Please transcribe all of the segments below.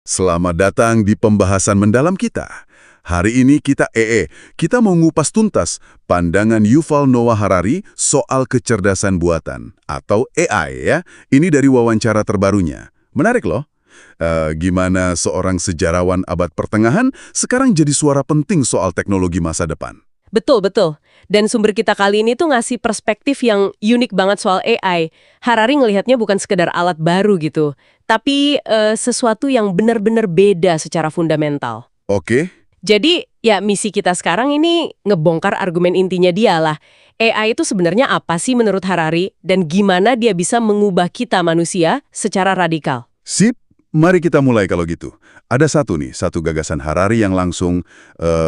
Selamat datang di pembahasan mendalam kita. Hari ini kita mau ngupas tuntas pandangan Yuval Noah Harari soal kecerdasan buatan atau AI ya. Ini dari wawancara terbarunya. Menarik loh. Gimana seorang sejarawan abad pertengahan sekarang jadi suara penting soal teknologi masa depan. Betul, betul. Dan sumber kita kali ini tuh ngasih perspektif yang unik banget soal AI. Harari ngelihatnya bukan sekedar alat baru gitu, tapi sesuatu yang benar-benar beda secara fundamental. Oke, Jadi, ya misi kita sekarang ini ngebongkar argumen intinya dia lah. AI itu sebenarnya apa sih menurut Harari, dan gimana dia bisa mengubah kita manusia secara radikal? sip. Mari kita mulai kalau gitu. Ada satu gagasan Harari yang langsung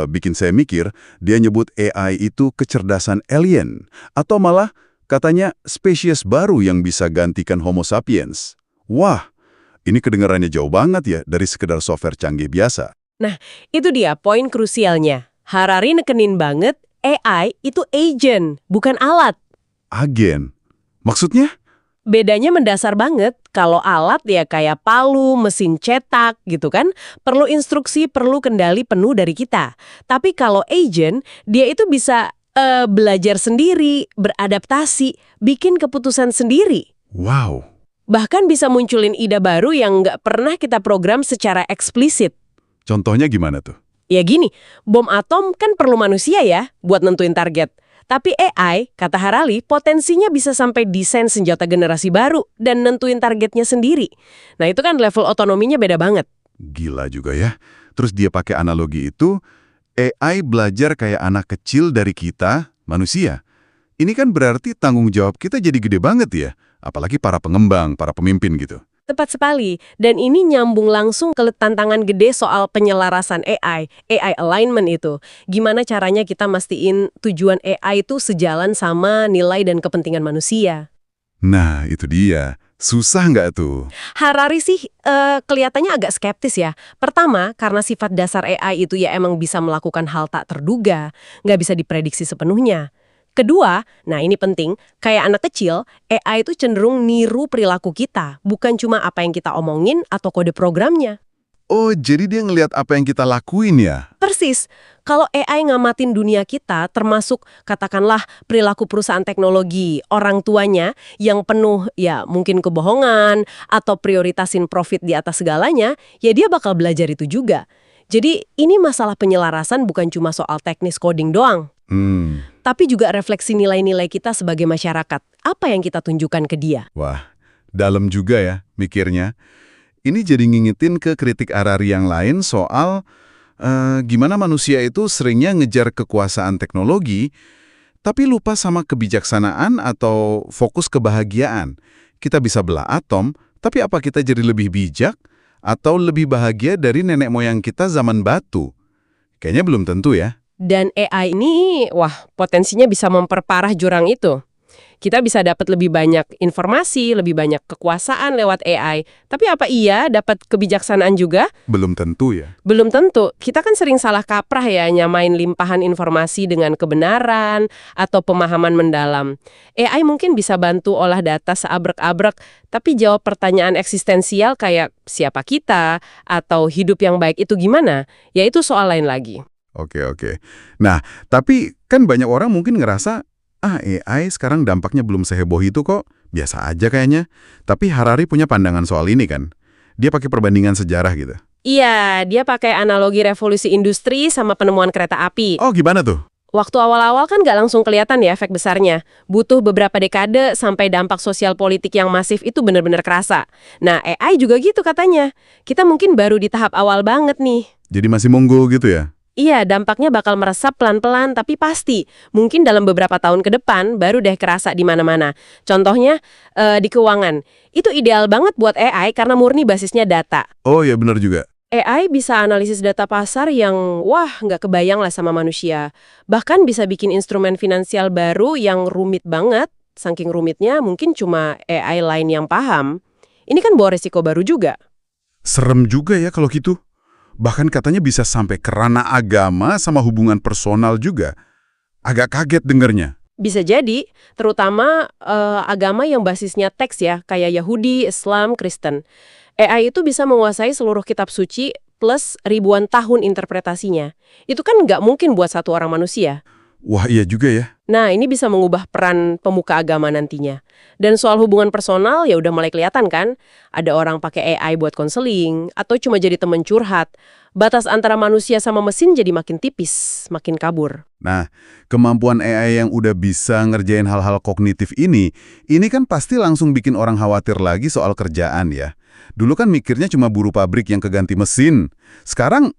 bikin saya mikir. Dia nyebut AI itu kecerdasan alien. Atau malah katanya spesies baru yang bisa gantikan Homo sapiens. Wah, ini kedengarannya jauh banget ya dari sekedar software canggih biasa. Nah, itu dia poin krusialnya. Harari nekenin banget, AI itu agent, bukan alat. Agen. Maksudnya? Bedanya mendasar banget. Kalau alat ya kayak palu, mesin cetak gitu kan, perlu instruksi, perlu kendali penuh dari kita. Tapi kalau agent, dia itu bisa belajar sendiri, beradaptasi, bikin keputusan sendiri. Wow. Bahkan bisa munculin ide baru yang nggak pernah kita program secara eksplisit. Contohnya gimana tuh? Ya gini, bom atom kan perlu manusia ya buat nentuin target. Tapi AI, kata Harari, potensinya bisa sampai desain senjata generasi baru dan nentuin targetnya sendiri. Nah itu kan level otonominya beda banget. Gila juga ya. Terus dia pakai analogi itu, AI belajar kayak anak kecil dari kita, manusia. Ini kan berarti tanggung jawab kita jadi gede banget ya. Apalagi para pengembang, para pemimpin gitu. Tepat sekali. Dan ini nyambung langsung ke tantangan gede soal penyelarasan AI alignment itu. Gimana caranya kita mastiin tujuan AI itu sejalan sama nilai dan kepentingan manusia. Nah, itu dia. Susah nggak tuh? Harari sih kelihatannya agak skeptis ya. Pertama, karena sifat dasar AI itu ya emang bisa melakukan hal tak terduga, nggak bisa diprediksi sepenuhnya. Kedua, nah ini penting, kayak anak kecil, AI itu cenderung niru perilaku kita, bukan cuma apa yang kita omongin atau kode programnya. Oh, jadi dia ngelihat apa yang kita lakuin ya? Persis, kalau AI ngamatin dunia kita, termasuk katakanlah perilaku perusahaan teknologi, orang tuanya yang penuh ya mungkin kebohongan atau prioritasin profit di atas segalanya, ya dia bakal belajar itu juga. Jadi ini masalah penyelarasan bukan cuma soal teknis coding doang. Tapi juga refleksi nilai-nilai kita sebagai masyarakat. Apa yang kita tunjukkan ke dia? Wah, dalam juga ya mikirnya. Ini jadi ngingetin ke kritik Harari yang lain soal gimana manusia itu seringnya ngejar kekuasaan teknologi, tapi lupa sama kebijaksanaan atau fokus kebahagiaan. Kita bisa belah atom, tapi apa kita jadi lebih bijak atau lebih bahagia dari nenek moyang kita zaman batu? Kayaknya belum tentu ya. Dan AI ini, wah, potensinya bisa memperparah jurang itu. Kita bisa dapat lebih banyak informasi, lebih banyak kekuasaan lewat AI. Tapi apa iya dapat kebijaksanaan juga? Belum tentu ya. Belum tentu. Kita kan sering salah kaprah ya, nyamain limpahan informasi dengan kebenaran atau pemahaman mendalam. AI mungkin bisa bantu olah data seabrek-abrek, tapi jawab pertanyaan eksistensial kayak siapa kita atau hidup yang baik itu gimana? Ya itu soal lain lagi. Oke. Nah, tapi kan banyak orang mungkin ngerasa, AI sekarang dampaknya belum seheboh itu kok, biasa aja kayaknya. Tapi Harari punya pandangan soal ini kan. Dia pakai perbandingan sejarah gitu. Iya, dia pakai analogi revolusi industri sama penemuan kereta api. Oh, gimana tuh? Waktu awal-awal kan nggak langsung kelihatan ya efek besarnya. Butuh beberapa dekade sampai dampak sosial politik yang masif itu benar-benar kerasa. Nah, AI juga gitu katanya. Kita mungkin baru di tahap awal banget nih. Jadi masih monggo gitu ya? Iya, dampaknya bakal meresap pelan-pelan tapi pasti. Mungkin dalam beberapa tahun ke depan baru deh kerasa di mana-mana. Contohnya di keuangan. Itu ideal banget buat AI karena murni basisnya data. Oh ya benar juga. AI bisa analisis data pasar yang wah nggak kebayang lah sama manusia. Bahkan bisa bikin instrumen finansial baru yang rumit banget. Saking rumitnya mungkin cuma AI lain yang paham. Ini kan bawa resiko baru juga. Serem juga ya kalau gitu. Bahkan katanya bisa sampai ke ranah agama sama hubungan personal juga. Agak kaget dengernya. Bisa jadi, terutama agama yang basisnya teks ya, kayak Yahudi, Islam, Kristen. AI itu bisa menguasai seluruh kitab suci plus ribuan tahun interpretasinya. Itu kan nggak mungkin buat satu orang manusia. Wah, iya juga ya. Nah, ini bisa mengubah peran pemuka agama nantinya. Dan soal hubungan personal ya udah mulai kelihatan kan? Ada orang pakai AI buat konseling, atau cuma jadi temen curhat. Batas antara manusia sama mesin jadi makin tipis, makin kabur. Nah, kemampuan AI yang udah bisa ngerjain hal-hal kognitif ini kan pasti langsung bikin orang khawatir lagi soal kerjaan ya. Dulu kan mikirnya cuma buruh pabrik yang keganti mesin. Sekarang,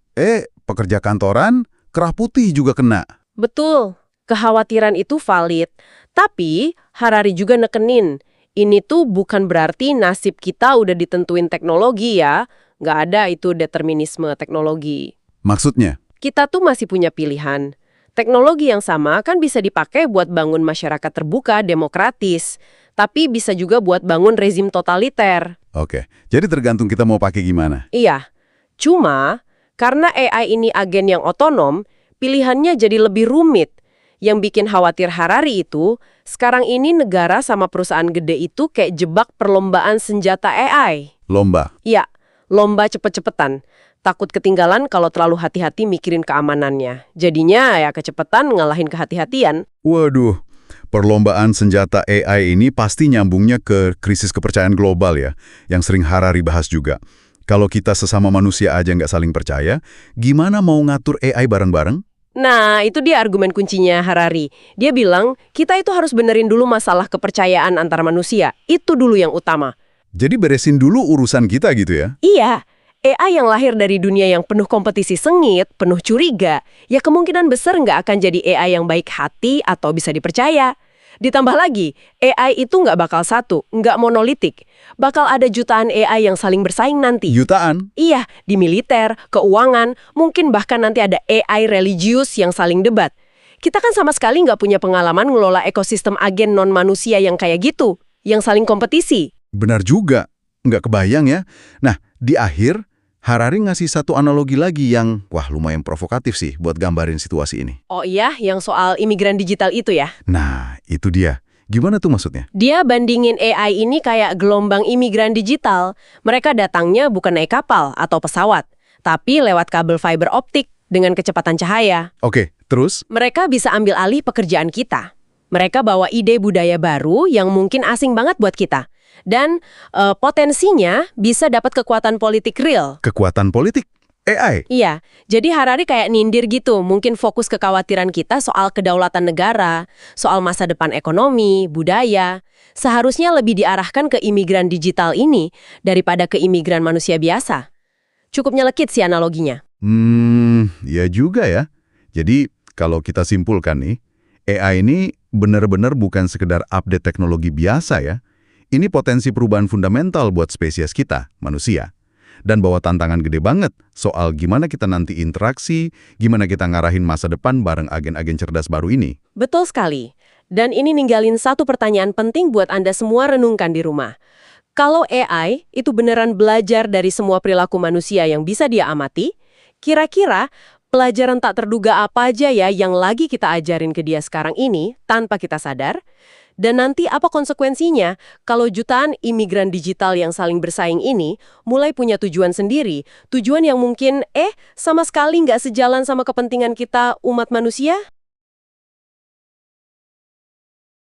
pekerja kantoran, kerah putih juga kena. Betul, kekhawatiran itu valid. Tapi Harari juga nekenin, ini tuh bukan berarti nasib kita udah ditentuin teknologi ya. Nggak ada itu determinisme teknologi. Maksudnya? Kita tuh masih punya pilihan. Teknologi yang sama kan bisa dipakai buat bangun masyarakat terbuka, demokratis. Tapi bisa juga buat bangun rezim totaliter. Oke, jadi tergantung kita mau pakai gimana. Iya, cuma karena AI ini agen yang otonom, pilihannya jadi lebih rumit. Yang bikin khawatir Harari itu, sekarang ini negara sama perusahaan gede itu kayak jebak perlombaan senjata AI. Lomba. Iya, lomba cepet-cepetan. Takut ketinggalan kalau terlalu hati-hati mikirin keamanannya. Jadinya ya kecepetan ngalahin kehati-hatian. Waduh, perlombaan senjata AI ini pasti nyambungnya ke krisis kepercayaan global ya, yang sering Harari bahas juga. Kalau kita sesama manusia aja nggak saling percaya, gimana mau ngatur AI bareng-bareng? Nah, itu dia argumen kuncinya Harari. Dia bilang, kita itu harus benerin dulu masalah kepercayaan antar manusia. Itu dulu yang utama. Jadi beresin dulu urusan kita gitu ya? Iya, AI yang lahir dari dunia yang penuh kompetisi sengit, penuh curiga, ya kemungkinan besar nggak akan jadi AI yang baik hati atau bisa dipercaya. Ditambah lagi, AI itu nggak bakal satu, nggak monolitik. Bakal ada jutaan AI yang saling bersaing nanti. Jutaan? Iya, di militer, keuangan, mungkin bahkan nanti ada AI religius yang saling debat. Kita kan sama sekali nggak punya pengalaman ngelola ekosistem agen non-manusia yang kayak gitu, yang saling kompetisi. Benar juga. Nggak kebayang ya. Nah, di akhir, Harari ngasih satu analogi lagi yang, lumayan provokatif sih buat gambarin situasi ini. Oh iya, yang soal imigran digital itu ya? Nah, itu dia. Gimana tuh maksudnya? Dia bandingin AI ini kayak gelombang imigran digital. Mereka datangnya bukan naik kapal atau pesawat, tapi lewat kabel fiber optik dengan kecepatan cahaya. Oke, terus? Mereka bisa ambil alih pekerjaan kita. Mereka bawa ide budaya baru yang mungkin asing banget buat kita. Dan potensinya bisa dapat kekuatan politik real. Kekuatan politik? AI? Iya, jadi Harari kayak nindir gitu, mungkin fokus kekhawatiran kita soal kedaulatan negara, soal masa depan ekonomi, budaya. Seharusnya lebih diarahkan ke imigran digital ini daripada ke imigran manusia biasa. Cukup nyelekit sih analoginya. Ya juga ya. Jadi, kalau kita simpulkan nih, AI ini benar-benar bukan sekedar update teknologi biasa ya. Ini potensi perubahan fundamental buat spesies kita, manusia. Dan bawa tantangan gede banget soal gimana kita nanti interaksi, gimana kita ngarahin masa depan bareng agen-agen cerdas baru ini. Betul sekali. Dan ini ninggalin satu pertanyaan penting buat Anda semua renungkan di rumah. Kalau AI itu beneran belajar dari semua perilaku manusia yang bisa dia amati, kira-kira pelajaran tak terduga apa aja ya yang lagi kita ajarin ke dia sekarang ini tanpa kita sadar? Dan nanti apa konsekuensinya kalau jutaan imigran digital yang saling bersaing ini mulai punya tujuan sendiri, tujuan yang mungkin sama sekali nggak sejalan sama kepentingan kita umat manusia?